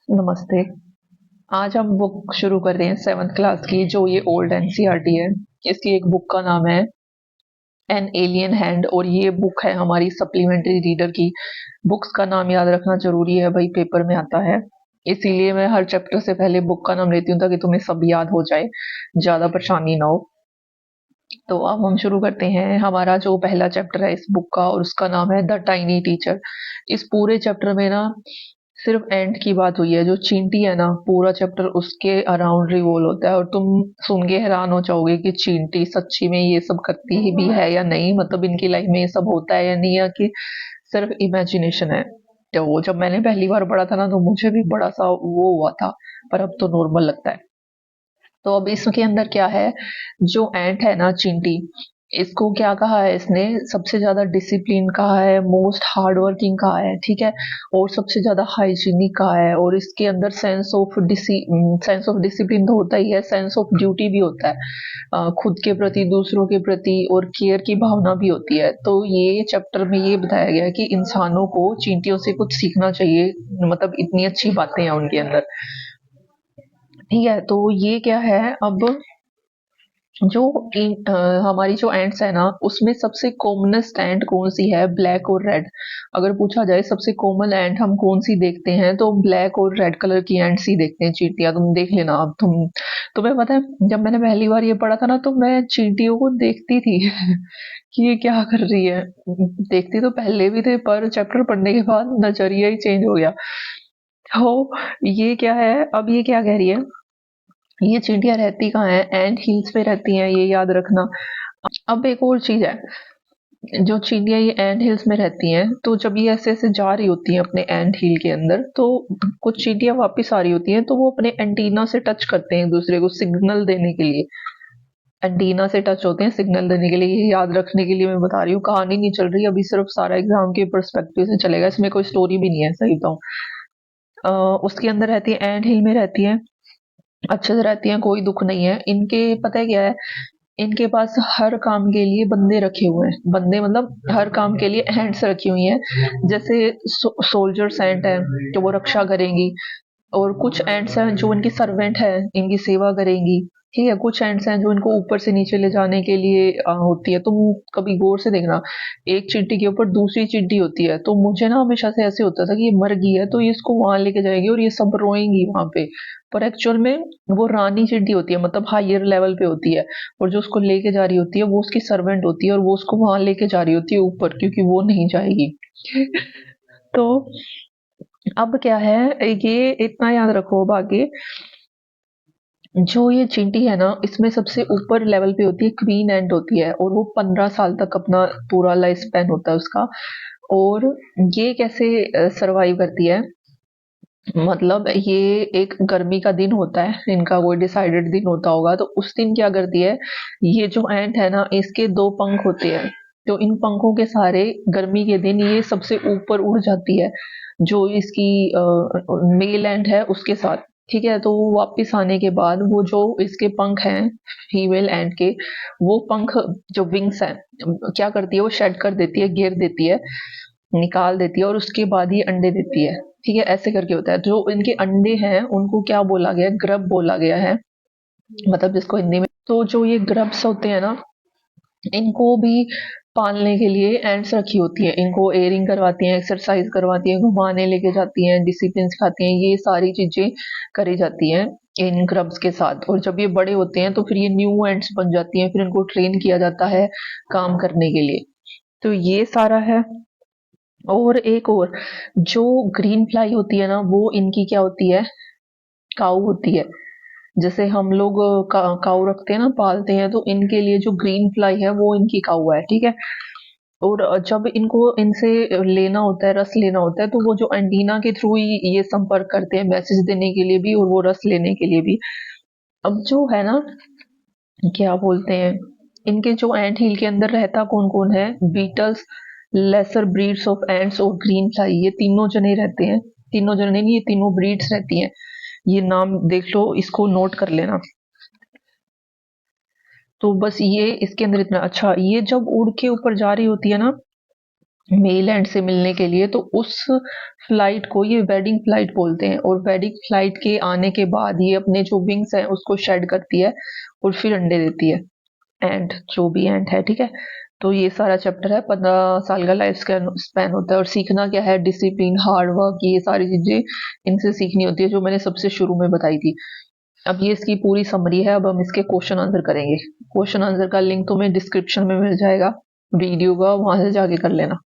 नमस्ते। आज हम बुक शुरू कर रहे हैं 7th क्लास की, जो ये ओल्ड एनसीईआरटी है। इसकी एक बुक का नाम है एन एलियन हैंड, और ये बुक है हमारी सप्लीमेंट्री रीडर की। बुक्स का नाम याद रखना जरूरी है भाई, पेपर में आता है। इसीलिए मैं हर चैप्टर से पहले बुक का नाम लेती हूँ ताकि तुम्हें सब याद हो जाए, ज्यादा परेशानी ना हो। तो अब हम शुरू करते हैं। हमारा जो पहला चैप्टर है इस बुक का, और उसका नाम है द टाइनी टीचर। इस पूरे चैप्टर में ना सिर्फ एंड की बात हुई है। जो चींटी है ना, पूरा चैप्टर उसके अराउंड रिवॉल्व होता है, और तुम सुन के हैरान हो जाओगे कि चींटी सच्ची में ये सब करती ही भी है या नहीं, मतलब इनकी लाइफ में ये सब होता है या नहीं, या कि सिर्फ इमेजिनेशन है। तो वो जब मैंने पहली बार पढ़ा था ना, तो मुझे भी बड़ा सा वो हुआ था, पर अब तो नॉर्मल लगता है। तो अब इसके अंदर क्या है, जो एंट है ना, चींटी, इसको क्या कहा है इसने, सबसे ज्यादा डिसिप्लिन कहा है, मोस्ट हार्ड वर्किंग कहा है, ठीक है, और सबसे ज्यादा हाइजीनिक कहा है। और इसके अंदर सेंस ऑफ डिसिप्लिन तो होता ही है, सेंस ऑफ ड्यूटी भी होता है, खुद के प्रति, दूसरों के प्रति, और केयर की भावना भी होती है। तो ये चैप्टर में ये बताया गया है कि इंसानों को चींटियों से कुछ सीखना चाहिए, मतलब इतनी अच्छी बातें हैं उनके अंदर। ठीक है, तो ये क्या है अब, जो हमारी जो एंट्स है ना, उसमें सबसे कॉमनेस्ट एंट कौन सी है, ब्लैक और रेड। अगर पूछा जाए सबसे कॉमन एंट हम कौन सी देखते हैं, तो ब्लैक और रेड कलर की एंट्स ही देखते हैं, चींटियां। तुम देख लेना। अब तुम्हें पता है, जब मैंने पहली बार ये पढ़ा था ना, तो मैं चींटियों को देखती थी कि ये क्या कर रही है। देखती तो पहले भी थे, पर चैप्टर पढ़ने के बाद नजरिया ही चेंज हो गया। तो ये क्या है, अब ये क्या कह रही है, ये चींटियां रहती कहाँ है, एंट हिल्स पे रहती हैं, ये याद रखना। अब एक और चीज है, जो चींटियां ये एंट हिल्स में रहती हैं, तो जब ये ऐसे ऐसे जा रही होती हैं अपने एंट हिल के अंदर, तो कुछ चींटियां वापस आ रही होती हैं, तो वो अपने एंटीना से टच करते हैं एक दूसरे को, सिग्नल देने के लिए। एंटीना से टच होते हैं सिग्नल देने के लिए, ये याद रखने के लिए मैं बता रही हूँ। कहानी नहीं चल रही अभी, सिर्फ सारा एग्जाम के पर्सपेक्टिव से चलेगा, इसमें कोई स्टोरी भी नहीं है, सही बताऊं। उसके अंदर रहती है, एंट हिल में रहती है, अच्छे से रहती हैं, कोई दुख नहीं है इनके। पता है क्या है, इनके पास हर काम के लिए बंदे रखे हुए हैं, बंदे मतलब हर काम के लिए हैंड्स रखी हुई हैं। जैसे सोल्जर्स एंट है, तो वो रक्षा करेंगी। और कुछ एंट्स हैं जो इनकी सर्वेंट है, इनकी सेवा करेंगी। ठीक है, कुछ एंट्स हैं जो इनको ऊपर से नीचे ले जाने के लिए होती है। तुम कभी गौर से देखना, एक चींटी के ऊपर दूसरी चींटी होती है, तो मुझे ना हमेशा से ऐसे होता था कि ये मर गई है तो ये इसको वहां लेके जाएगी और ये सब रोएंगी वहां पे। पर एक्चुअल में वो रानी चींटी होती है, मतलब हायर लेवल पे होती है। और जो उसको लेके जा रही होती है वो उसकी सर्वेंट होती है, और वो उसको वहां लेके जा रही होती है ऊपर, क्योंकि वो नहीं जाएगी। तो अब क्या है, ये इतना याद रखो। अब आगे, जो ये चींटी है ना, इसमें सबसे ऊपर लेवल पे होती है क्वीन एंट होती है, और वो 15 साल तक अपना पूरा लाइफ स्पेन होता है उसका। और ये कैसे सरवाइव करती है, मतलब ये एक गर्मी का दिन होता है, इनका कोई डिसाइडेड दिन होता होगा, तो उस दिन क्या करती है, ये जो एंट है ना, इसके दो पंख होते हैं। तो इन पंखों के सहारे गर्मी के दिन ये सबसे ऊपर उड़ जाती है, जो इसकी मेल एंट है उसके साथ। ठीक है, तो वो वापस आने के बाद वो जो इसके पंख हैं, फीमेल एंट के, वो पंख, जो विंग्स हैं, क्या करती है, वो शेड कर देती है, गिर देती है, निकाल देती है, और उसके बाद ही अंडे देती है। ठीक है, ऐसे करके होता है। जो इनके अंडे हैं उनको क्या बोला गया है, ग्रब बोला गया है, मतलब जिसको हिंदी में, तो जो ये ग्रब्स होते हैं ना, इनको भी पालने के लिए एंड्स रखी होती है। इनको एयरिंग करवाती हैं, एक्सरसाइज करवाती हैं, घुमाने लेके जाती हैं, डिसिप्लिन सिखाती हैं, ये सारी चीजें करी जाती हैं इन ग्रब्स के साथ। और जब ये बड़े होते हैं तो फिर ये न्यू एंड्स बन जाती हैं, फिर इनको ट्रेन किया जाता है काम करने के लिए। तो ये सारा है। और एक और, जो ग्रीन फ्लाई होती है ना, वो इनकी क्या होती है, काऊ होती है। जैसे हम लोग काऊ रखते हैं ना, पालते हैं, तो इनके लिए जो ग्रीन फ्लाई है वो इनकी काऊ है। ठीक है, और जब इनको इनसे लेना होता है, रस लेना होता है, तो वो जो एंटीना के थ्रू ही ये संपर्क करते हैं, मैसेज देने के लिए भी और वो रस लेने के लिए भी। अब जो है ना, क्या बोलते हैं, इनके जो एंट हिल के अंदर रहता कौन कौन है, beetles, lesser breeds of ants और ग्रीन फ्लाई, ये तीनों जने रहते हैं। तीनों जने नहीं, ये तीनों ब्रीड्स रहती हैं। ये नाम देख लो, इसको नोट कर लेना। तो बस ये इसके अंदर इतना। अच्छा, ये जब उड़ के ऊपर जा रही होती है ना, मेल एंड से मिलने के लिए, तो उस फ्लाइट को ये वेडिंग फ्लाइट बोलते हैं। और वेडिंग फ्लाइट के आने के बाद ये अपने जो विंग्स हैं उसको शेड करती है और फिर अंडे देती है। एंड जो भी एंड है, ठीक है। तो ये सारा चैप्टर है, 15 साल का लाइफ स्पैन होता है। और सीखना क्या है, डिसिप्लिन, हार्ड वर्क, ये सारी चीजें इनसे सीखनी होती है, जो मैंने सबसे शुरू में बताई थी। अब ये इसकी पूरी समरी है, अब हम इसके क्वेश्चन आंसर करेंगे। क्वेश्चन आंसर का लिंक तुम्हें डिस्क्रिप्शन में मिल जाएगा वीडियो का, वहां से जाके कर लेना।